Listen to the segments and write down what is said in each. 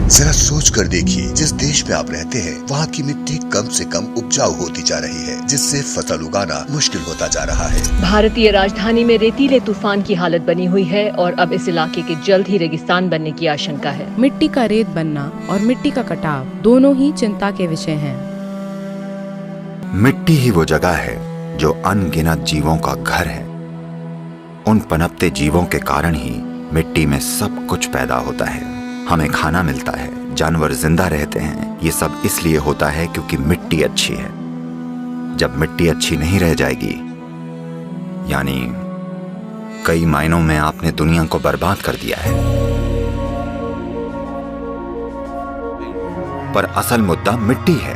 जरा सोच कर देखिए, जिस देश में आप रहते हैं वहाँ की मिट्टी कम से कम उपजाऊ होती जा रही है, जिससे फसल उगाना मुश्किल होता जा रहा है। भारतीय राजधानी में रेतीले तूफान की हालत बनी हुई है और अब इस इलाके के जल्द ही रेगिस्तान बनने की आशंका है। मिट्टी का रेत बनना और मिट्टी का कटाव दोनों ही चिंता के विषय हैं। मिट्टी ही वो जगह है जो अनगिनत जीवों का घर है। उन पनपते जीवों के कारण ही मिट्टी में सब कुछ पैदा होता है। हमें खाना मिलता है, जानवर जिंदा रहते हैं। ये सब इसलिए होता है क्योंकि मिट्टी अच्छी है। जब मिट्टी अच्छी नहीं रह जाएगी, यानी कई मायनों में आपने दुनिया को बर्बाद कर दिया है। पर असल मुद्दा मिट्टी है।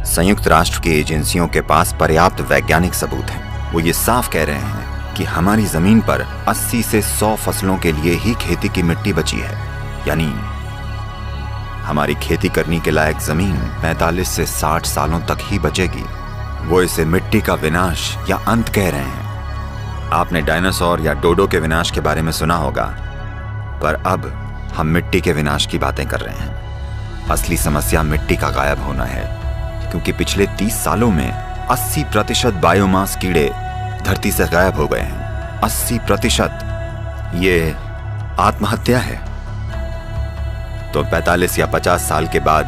संयुक्त राष्ट्र की एजेंसियों के पास पर्याप्त वैज्ञानिक सबूत हैं। वो ये साफ कह रहे हैं कि हमारी जमीन पर 80 से 100 फसलों के लिए ही खेती की मिट्टी बची है। यानी हमारी खेती करने के लायक जमीन 45 से 60 सालों तक ही बचेगी। वो इसे मिट्टी का विनाश या अंत कह रहे हैं। आपने डायनासोर या डोडो के विनाश के बारे में सुना होगा, पर अब हम मिट्टी के विनाश की बातें कर रहे हैं। असली समस्या मिट्टी का गायब होना है, क्योंकि पिछले 30 सालों में 80% बायोमास कीड़े धरती से गायब हो गए हैं। 80%। ये आत्महत्या है। तो 45 या 50 साल के बाद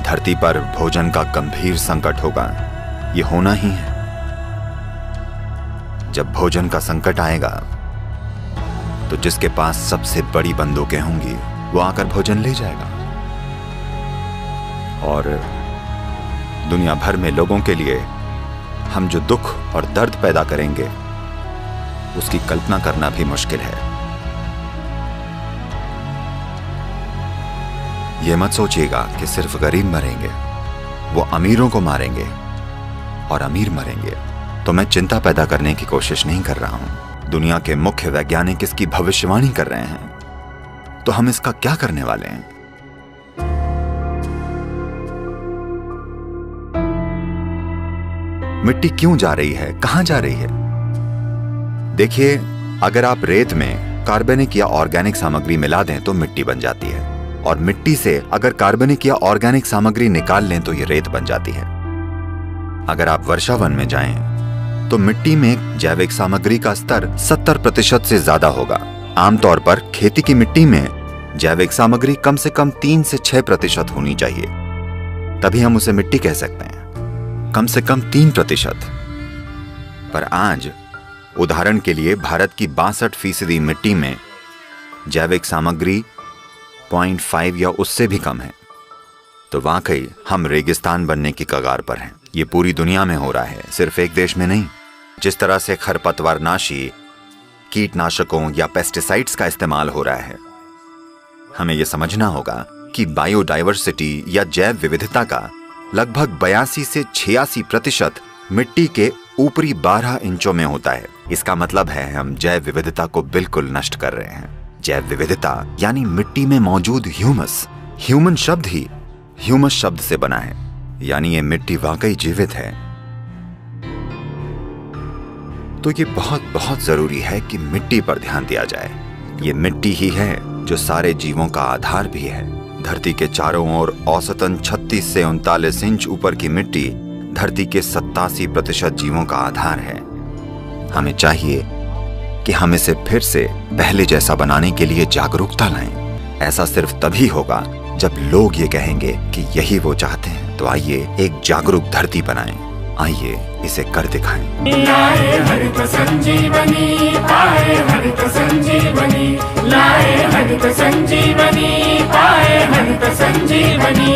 धरती पर भोजन का गंभीर संकट होगा। ये होना ही है। जब भोजन का संकट आएगा तो जिसके पास सबसे बड़ी बंदूकें होंगी वो आकर भोजन ले जाएगा। और दुनिया भर में लोगों के लिए हम जो दुख और दर्द पैदा करेंगे उसकी कल्पना करना भी मुश्किल है। यह मत सोचिएगा कि सिर्फ गरीब मरेंगे, वो अमीरों को मारेंगे और अमीर मरेंगे। तो मैं चिंता पैदा करने की कोशिश नहीं कर रहा हूं। दुनिया के मुख्य वैज्ञानिक इसकी भविष्यवाणी कर रहे हैं। तो हम इसका क्या करने वाले हैं? मिट्टी क्यों जा रही है, कहां जा रही है? देखिए, अगर आप रेत में कार्बनिक या ऑर्गेनिक सामग्री मिला दें तो मिट्टी बन जाती है, और मिट्टी से अगर कार्बनिक या ऑर्गेनिक सामग्री निकाल लें तो ये रेत बन जाती है। अगर आप वर्षा वन में जाएं तो मिट्टी में जैविक सामग्री का स्तर 70% से ज्यादा होगा। आमतौर पर खेती की मिट्टी में जैविक सामग्री कम से कम 3 से 6% होनी चाहिए, तभी हम उसे मिट्टी कह सकते हैं। कम से कम 3%। पर आज उदाहरण के लिए भारत की 62% मिट्टी में जैविक सामग्री 0.5 या उससे भी कम है। तो वाकई हम रेगिस्तान बनने की कगार पर हैं। ये पूरी दुनिया में हो रहा है, सिर्फ एक देश में नहीं। जिस तरह से खरपतवारनाशी, कीटनाशकों या पेस्टिसाइड्स का इस्तेमाल हो रहा है, हमें यह समझना होगा कि बायोडाइवर्सिटी या जैव विविधता का लगभग 82 से 86% मिट्टी के ऊपरी 12 इंचों में होता है। इसका मतलब है हम जैव विविधता को बिल्कुल नष्ट कर रहे हैं। जैव विविधता यानी मिट्टी में मौजूद ह्यूमस। ह्यूमन शब्द ही ह्यूमस शब्द से बना है, यानी ये मिट्टी वाकई जीवित है। तो ये बहुत बहुत जरूरी है कि मिट्टी पर ध्यान दिया जाए। ये मिट्टी ही है जो सारे जीवों का आधार भी है। धरती के चारों ओर औसतन 36 से 39 इंच ऊपर की मिट्टी धरती के 87% जीवों का आधार है। हमें चाहिए कि हम इसे फिर से पहले जैसा बनाने के लिए जागरूकता लाएं। ऐसा सिर्फ तभी होगा जब लोग ये कहेंगे कि यही वो चाहते हैं। तो आइए एक जागरूक धरती बनाएं। आइए इसे कर दिखाएं। लाए हरित संजीवनी, पाए हरित संजीवनी, लाए हरित संजीवनी, पाए हरित संजीवनी।